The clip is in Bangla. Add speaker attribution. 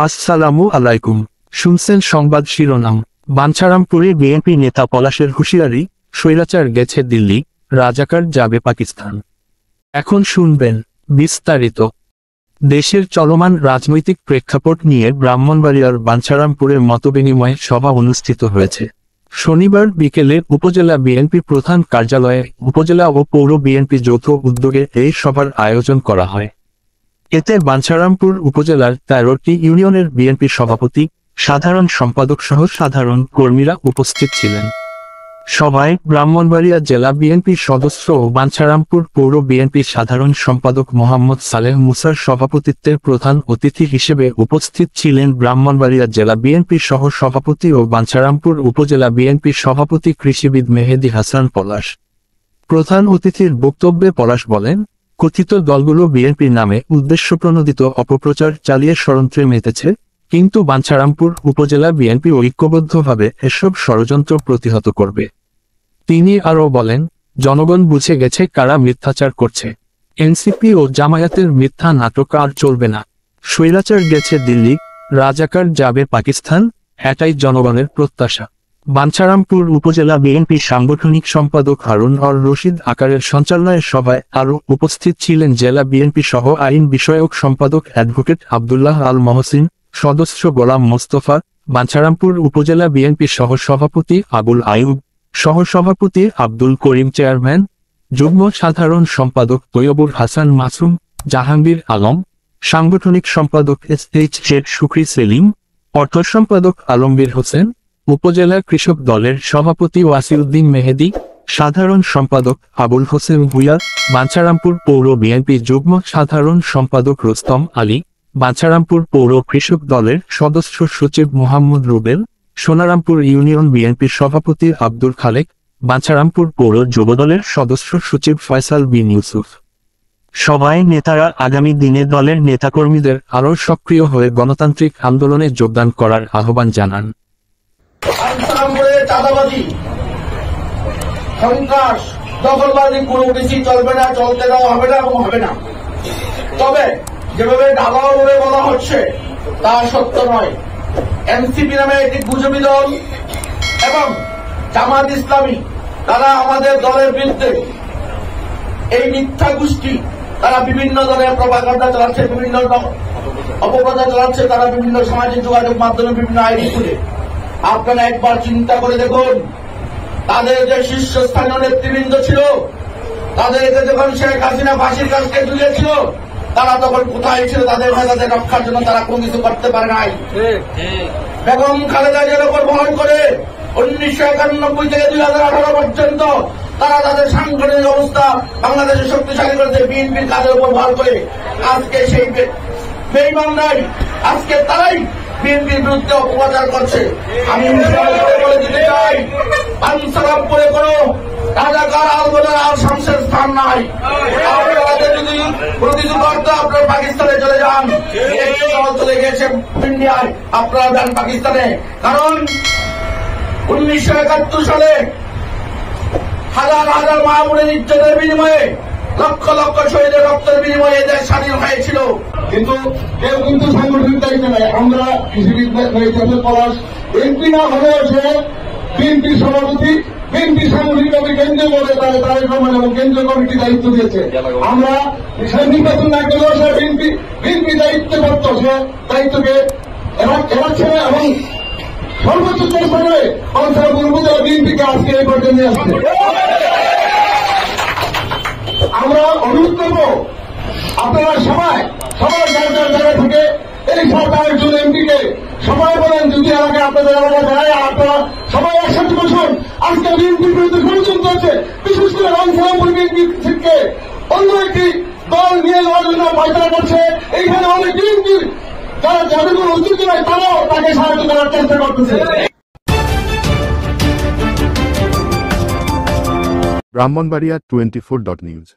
Speaker 1: আসসালামু আলাইকুম। শুনছেন সংবাদ শিরোনাম। বাঞ্ছারামপুরে বিএনপি নেতা পলাশের হুঁশিয়ারি, স্বৈরাচার গেছে দিল্লি, রাজাকার যাবে পাকিস্তান। এখন শুনবেন বিস্তারিত। দেশের চলমান রাজনৈতিক প্রেক্ষাপট নিয়ে ব্রাহ্মণবাড়িয়ার বাঞ্ছারামপুরে মতবিনিময় সভা অনুষ্ঠিত হয়েছে। শনিবার বিকেলে উপজেলা বিএনপি প্রধান কার্যালয়ে উপজেলা ও পৌর বিএনপি যৌথ উদ্যোগে এই সভার আয়োজন করা হয়। এতে বাঞ্ছারামপুর উপজেলার 13টি ইউনিয়নের বিএনপি সভাপতি, সাধারণ সম্পাদক সহ সাধারণ কর্মীরা উপস্থিত ছিলেন। সভায় ব্রাহ্মণবাড়িয়া জেলা বিএনপির সদস্য ও বাঞ্ছারামপুর পৌর বিএনপির সাধারণ সম্পাদক মোহাম্মদ সালেহ মুসার সভাপতিত্বে প্রধান অতিথি হিসেবে উপস্থিত ছিলেন ব্রাহ্মণবাড়িয়া জেলা বিএনপির সহ সভাপতি ও বাঞ্ছারামপুর উপজেলা বিএনপির সভাপতি কৃষিবিদ মেহেদী হাসান পলাশ। প্রধান অতিথির বক্তব্যে পলাশ বলেন, কথিত দলগুলো বিএনপির নামে উদ্দেশ্যপ্রণোদিত অপপ্রচার চালিয়ে ষড়যন্ত্রে মেতেছে, কিন্তু বাঞ্ছারামপুর উপজেলা বিএনপি ঐক্যবদ্ধভাবে এসব ষড়যন্ত্র প্রতিহত করবে। তিনি আরও বলেন, জনগণ বুঝে গেছে কারা মিথ্যাচার করছে। এনসিপি ও জামায়াতের মিথ্যা নাটক আর চলবে না। স্বৈরাচার গেছে দিল্লি, রাজাকার যাবে পাকিস্তান, এটাই জনগণের প্রত্যাশা। বাঞ্ছারামপুর উপজেলা বিএনপি সাংগঠনিক সম্পাদক হারুন অর রশিদ আকারের সঞ্চালনায় সভায় আরও উপস্থিত ছিলেন জেলা বিএনপি সহ আইন বিষয়ক সম্পাদক অ্যাডভোকেট আবদুল্লাহ আল মহসিন, সদস্য গোলাম মোস্তফা, বাঞ্ছারামপুর উপজেলা বিএনপি সহ সভাপতি আবুল আয়ুব, সহসভাপতি আব্দুল করিম, চেয়ারম্যান, যুগ্ম সাধারণ সম্পাদক তৈয়বুর হাসান মাসুম, জাহাঙ্গীর আলম, সাংগঠনিক সম্পাদক SH শেখ শুকরি সেলিম, অর্থ সম্পাদক আলমগীর হোসেন, উপজেলা কৃষক দলের সভাপতি ওয়াসিউদ্দিন মেহেদী, সাধারণ সম্পাদক আবুল হোসেন ভুইয়া, বাঞ্ছারামপুর পৌর বিএনপি যুগ্ম সাধারণ সম্পাদক রুস্তম আলী, বাঞ্ছারামপুর পৌর কৃষক দলের সদস্য সচিব মোহাম্মদ রুবেল, সোনারামপুর ইউনিয়ন বিএনপির সভাপতি আব্দুল খালেক, বাঞ্ছারামপুর পৌর যুবদলের সদস্য সচিব ফয়সাল বিন ইউসুফ। সভায় নেতারা আগামী দিনে দলের নেতাকর্মীদের আরও সক্রিয় হয়ে গণতান্ত্রিক আন্দোলনে যোগদান করার আহ্বান জানান।
Speaker 2: চাঁদাবাজি, সন্ত্রাস, দখলবাজি কোনো কিছু চলবে না, চলতে দেওয়া হবে না এবং হবে না। তবে যেভাবে ঢালাও বলে বলা হচ্ছে তা সত্য নয়। এনসিপি নামে একটি গুজবী দল এবং জামাত ইসলামী, তারা আমাদের দলের বিরুদ্ধে এই মিথ্যা গোষ্ঠী, তারা বিভিন্ন দলের প্রপাগান্ডা চালাচ্ছে, বিভিন্ন অপপ্রচার চালাচ্ছে, তারা বিভিন্ন সামাজিক যোগাযোগ মাধ্যমে বিভিন্ন আইডি খুলে। আপনারা একবার চিন্তা করে দেখুন, তাদের যে শীর্ষস্থানীয় নেতৃবৃন্দ ছিল, তাদেরকে যখন শেখ হাসিনা ফাঁসির কাছে ঝুলিয়েছিল, তারা তখন কোথায় ছিল? তাদের নেতাদের রক্ষার জন্য তারা কোনো কিছু করতে পারে নাই। বেগম খালেদা জিয়ার উপর ভয় করে 1991 থেকে 2018 পর্যন্ত তারা তাদের সাংগঠনিক অবস্থা বাংলাদেশে শক্তিশালী করেছে বিএনপির কাজের উপর ভর করে। আজকে সেই বেঈমানরাই, আজকে তারাই বিএনপির বিরুদ্ধে অপপ্রচার করছে। আমি বলে দিতে চাই, বাঞ্ছারামপুরে কোনো রাজাকার আলবদর আর শামসের স্থান নাই। আপনারা যদি কোনো কিছু করতে আপনারা পাকিস্তানে চলে যান, চলে গেছে ইন্ডিয়ায়, আপনারা যান পাকিস্তানে। কারণ 1971 সালে হাজার হাজার মা বোনের ইজ্জতের বিনিময়ে, লক্ষ লক্ষ শহীদের রক্তের বিনিময়ে দেশ স্বাধীন হয়েছিল। কিন্তু কেউ কিন্তু সাংগঠনিক দায়িত্ব নেই। আমরা কৃষিবিদ পলাশ এমপি না হলেও সে বিএনপি সভাপতি, বিএনপি সাংগঠনিকভাবে কেন্দ্রীয় পদে তারেক রহমান এবং কেন্দ্রীয় কমিটি দায়িত্ব দিয়েছে। আমরা নির্বাচন না করলেও সে বিএনপি দায়িত্বপ্রাপ্ত, সে দায়িত্বকে এড়াচ্ছে এবং সর্বোচ্চ চেষ্টা করে বাঞ্ছারামপুর উপজেলা বিএনপিকে আজকে এই পর্যন্ত নিয়ে আসছে। আমরা অনুরোধ করব, আপনারা সবাই যার যার জায়গা থেকে এই সরকারের জন্য এমপিকে সবাই বলেন, যদি এলাকায় আপনাদের এলাকায় যায়, আপনারা সবাই একসাথে বসুন। আজকে বিএনপির বিরুদ্ধে ষড়যন্ত্র হচ্ছে, বিশেষ করে বাঞ্ছারামপুর বিএনপিকে অন্য একটি দল নিয়ে যাওয়ার জন্য পায়তারা করছে। এইখানে অনেক বিএনপির যারা যাদের কোনো অস্তিত্ব নয়, তারাও তাকে সাহায্য করার চেষ্টা করতেছে।
Speaker 3: ব্রাহ্মণবাড়িয়া 24.news